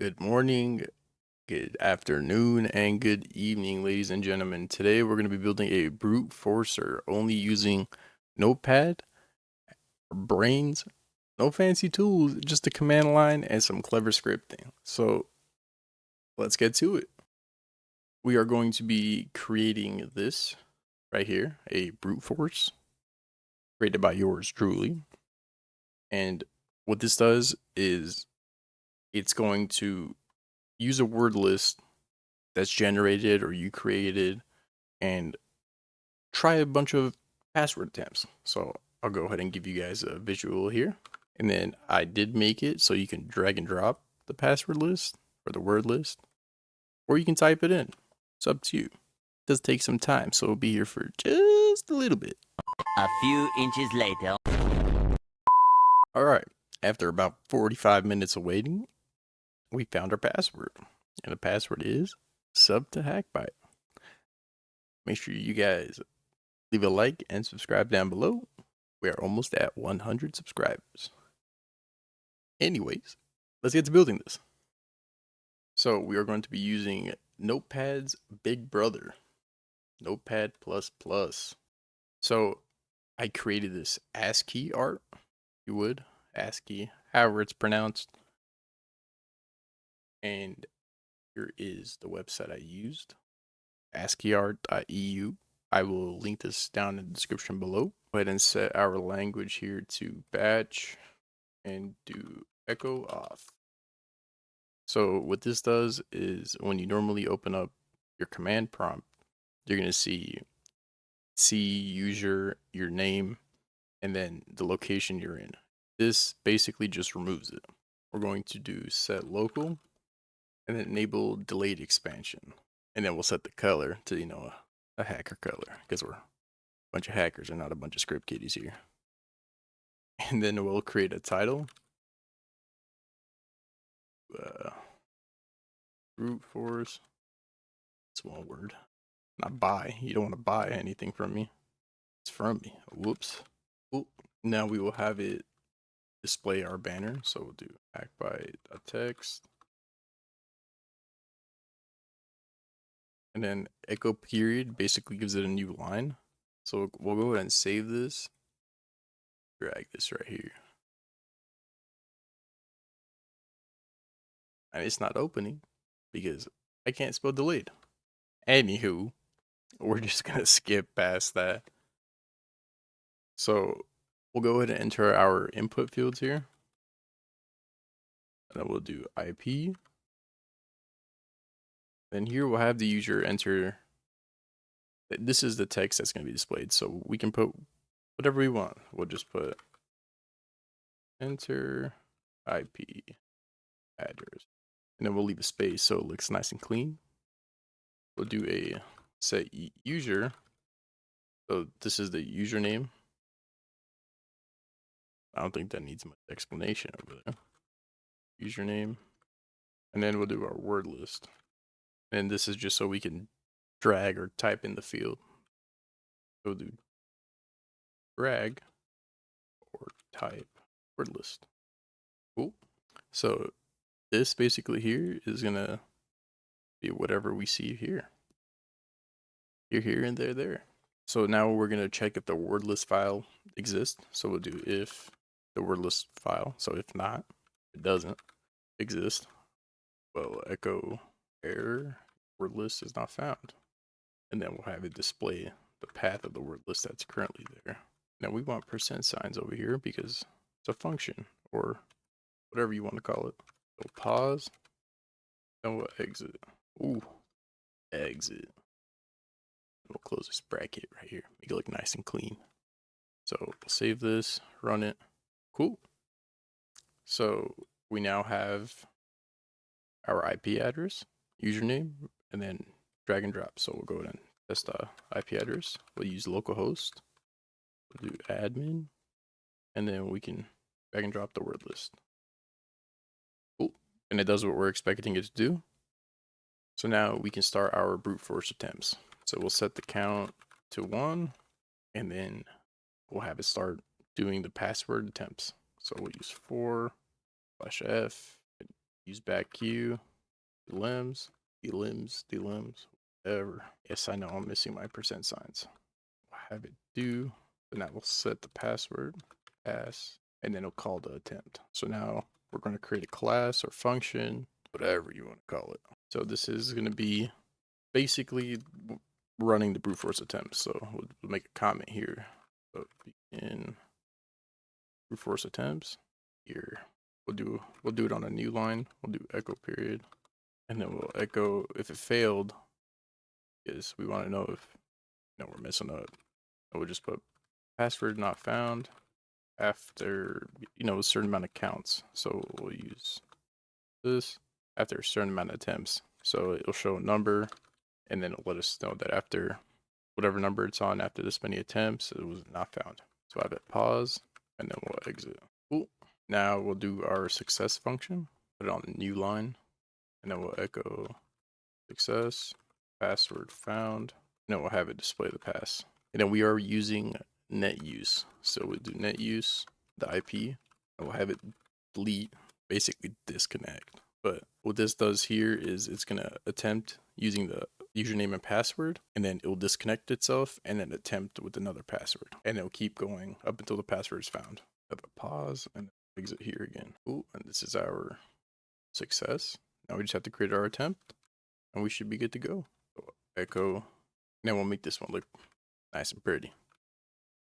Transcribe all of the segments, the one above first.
Good morning, good afternoon, and good evening, ladies and gentlemen. Today we're going to be building a brute forcer only using Notepad, brains, no fancy tools, just a command line and some clever scripting. So let's get to it. We are going to be creating this right here, a brute force created by yours truly. And what this does is it's going to use a word list that's generated or you created and try a bunch of password attempts. So I'll go ahead and give you guys a visual here. And then I did make it so you can drag and drop the password list or the word list, or you can type it in. It's up to you. It does take some time, so we'll be here for just a little bit. A few inches later. All right. After about 45 minutes of waiting, we found our password. And the password is sub to HackByte. Make sure you guys leave a like and subscribe down below. We are almost at 100 subscribers. Anyways, let's get to building this. So we are going to be using Notepad's big brother, Notepad++. So I created this ASCII art, you would, ASCII, however it's pronounced. And here is the website I used, ASCIIart.eu. I will link this down in the description below. Go ahead and set our language here to batch and do echo off. So what this does is when you normally open up your command prompt, you're going to see user, your name, and then the location you're in. This basically just removes it. We're going to do set local and then enable delayed expansion. And then we'll set the color to, a hacker color because we're a bunch of hackers and not a bunch of script kiddies here. And then we'll create a title. Brute force. It's one word. Not buy. You don't want to buy anything from me. It's from me. Whoops. Ooh. Now we will have it display our banner. So we'll do HackByte.txt. And then echo period basically gives it a new line. So we'll go ahead and save this. Drag this right here. And it's not opening because I can't spell delayed. Anywho, we're just going to skip past that. So we'll go ahead and enter our input fields here. And then we'll do IP. Then here we'll have the user enter. This is the text that's going to be displayed. So we can put whatever we want. We'll just put enter IP address. And then we'll leave a space so it looks nice and clean. We'll do a set user. So this is the username. I don't think that needs much explanation over there. Username. And then we'll do our word list. And this is just so we can drag or type in the field. So we'll do drag or type word list. Cool. So this basically here is gonna be whatever we see here. Here, and there. So now we're gonna check if the word list file exists. So we'll do if the word list file. So if not, it doesn't exist. Well, echo error, word list is not found. And then we'll have it display the path of the word list that's currently there. Now we want percent signs over here because it's a function or whatever you want to call it. So pause, then we'll exit. Ooh, exit. We'll close this bracket right here, make it look nice and clean. So we'll save this, run it. Cool. So we now have our IP address, username, and then drag and drop. So we'll go ahead and test the IP address. We'll use localhost. We'll do admin, and then we can drag and drop the word list. Cool. And it does what we're expecting it to do. So now we can start our brute force attempts. So we'll set the count to 1, and then we'll have it start doing the password attempts. So we'll use 4/F, use back Q, delims, whatever. Yes, I know I'm missing my percent signs. I'll have it do, and that will set the password, pass, and then it'll call the attempt. So now we're going to create a class or function, whatever you want to call it. So this is going to be basically running the brute force attempt. So we'll make a comment here. So begin brute force attempts here. We'll do it on a new line. We'll do echo period, and then we'll echo if it failed, because we want to know if we're messing up. And we'll just put password not found after a certain amount of counts. So we'll use this after a certain amount of attempts. So it'll show a number, and then it'll let us know that after whatever number it's on, after this many attempts, it was not found. So I have it pause, and then we'll exit. Cool. Now we'll do our success function, put it on the new line, and then we'll echo success, password found, and then we'll have it display the pass. And then we are using net use. So we'll do net use, the IP, and we'll have it delete, basically disconnect. But what this does here is it's going to attempt using the username and password, and then it will disconnect itself and then attempt with another password. And it'll keep going up until the password is found. Have a pause and exit here again. Ooh, and this is our success. Now we just have to create our attempt, and we should be good to go. So echo, and then we'll make this one look nice and pretty.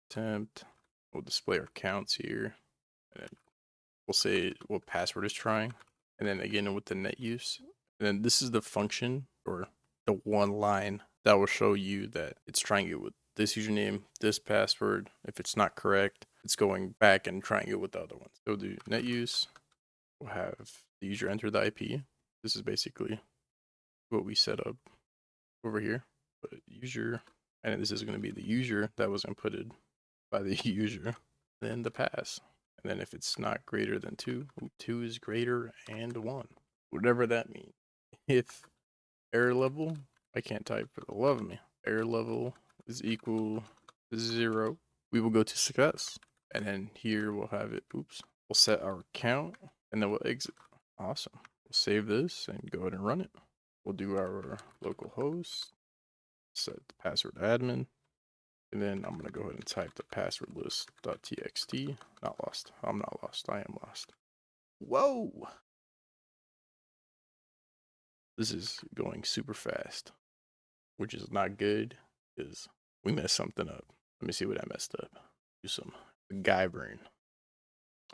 Attempt. We'll display our counts here, and then we'll say what password is trying, and then again with the net use. And then this is the function or the one line that will show you that it's trying it with this username, this password. If it's not correct, it's going back and trying it with the other ones. So we'll do net use. We'll have the user enter the IP. This is basically what we set up over here. But user, and this is going to be the user that was inputted by the user, then the pass. And then if it's not greater than 2, 2 is greater and 1, whatever that means. If error level, I can't type for the love of me, error level is equal to 0, we will go to success. And then here we'll have it, we'll set our count, and then we'll exit. Awesome. We'll save this and go ahead and run it. We'll do our local host, set the password admin, and then I'm going to go ahead and type the password list.txt. Not lost. I'm not lost. I am lost. Whoa! This is going super fast, which is not good because we messed something up. Let me see what I messed up. Do some MacGyvering.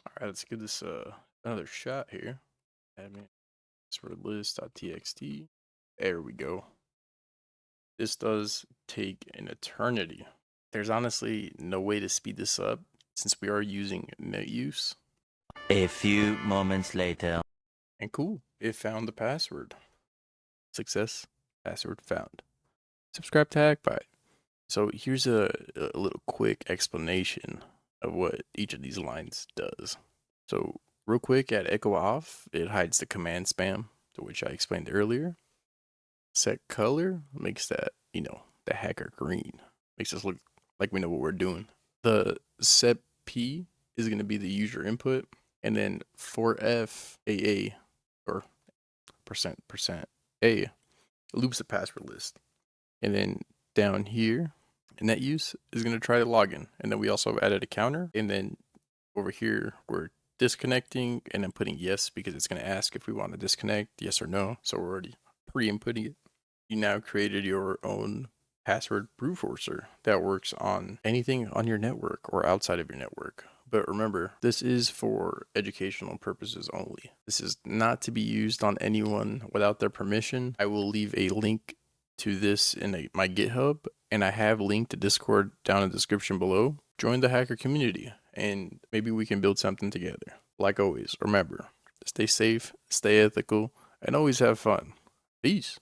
All right, let's give this another shot here. Admin password list.txt. There we go. This does take an eternity. There's honestly no way to speed this up since we are using net use. A few moments later. And cool, it found the password. Success, password found. Subscribe to HackByte. So here's a little quick explanation of what each of these lines does. So real quick, at echo off, it hides the command spam, to which I explained earlier. Set color makes that, the hacker green. Makes us look like we know what we're doing. The set P is going to be the user input, and then for FAA or percent A loops the password list. And then down here, net use is going to try to log in. And then we also added a counter. And then over here, we're disconnecting and then putting yes because it's going to ask if we want to disconnect, yes or no. So we're already pre-inputting it. You now created your own password brute forcer that works on anything on your network or outside of your network. But remember, this is for educational purposes only. This is not to be used on anyone without their permission. I will leave a link to this in my GitHub, and I have linked to Discord down in the description below. Join the hacker community, and maybe we can build something together. Like always, remember, stay safe, stay ethical, and always have fun. Peace.